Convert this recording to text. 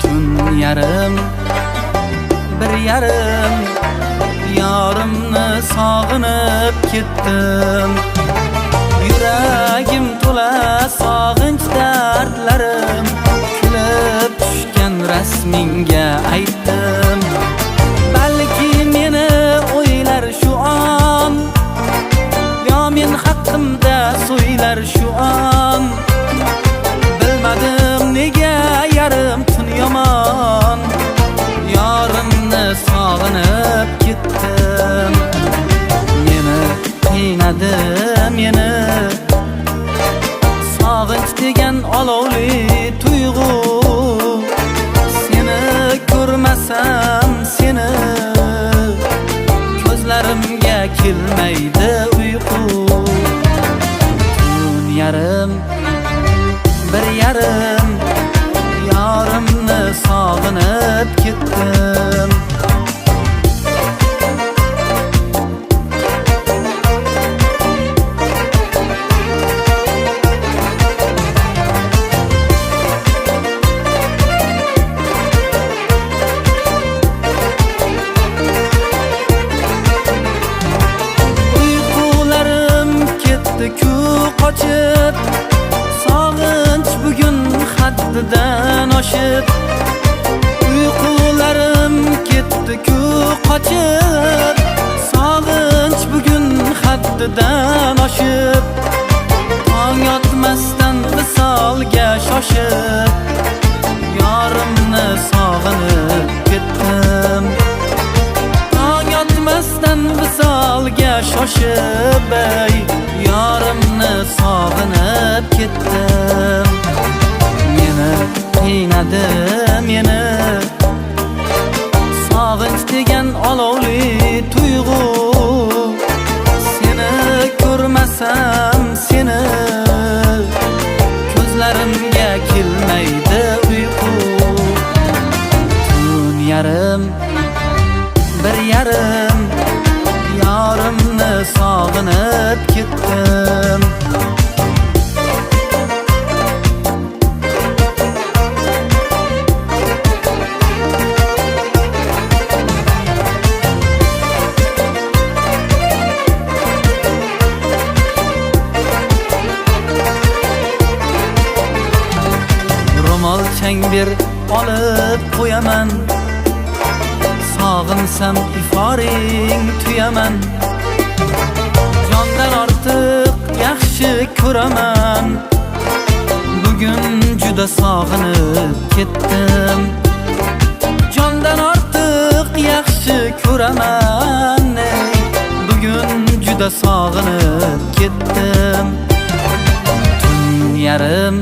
Tun yarım, bir yarım, yorimni sog'inib ketdim. Yuragim to'la sog'inch dardlarim, kulib tushgan rasmingga aytdim. Balki meni o'ylar shu on, yo men haqimda so'ylar shu on. Bilmadim nega yarim tun yomon, yorimni sog'inib ketdim. Meni qiynadi meni sog'inch degan olovli tuyg'u. Seni ko'rmasam seni, ko'zlarimga kelmaydi uyqu. Tun yarim, bir yarim, yorimni sog'inib ketdim. Uyqularim ketdi-ku qochib, sog'inch bugun haddidan oshib. Uyqularim ketdi-ku qochib, sog'inch bugun haddidan oshib. Tong yotmasdan visolga shoshib, yorimni sog'inib ketdim. Tong yotmasdan visolga shoshib, yorimni sog'inib ketdim. Meni qiynadi meni sog'inch degan olovli tuyg'u. Seni ko'rmasam seni, ko'zlarimga kelmaydi uyqu. Tun yarim, bir yarim, yorimni sog'inib ketdim. Ro'molchang ber olib qo'yaman, sog'insam iforing tuyaman. Jondan ortiq yaxshi ko'raman, bugun juda sog'inib ketdim. Jondan ortiq yaxshi ko'raman, bugun juda sog'inib ketdim. Tun yarim,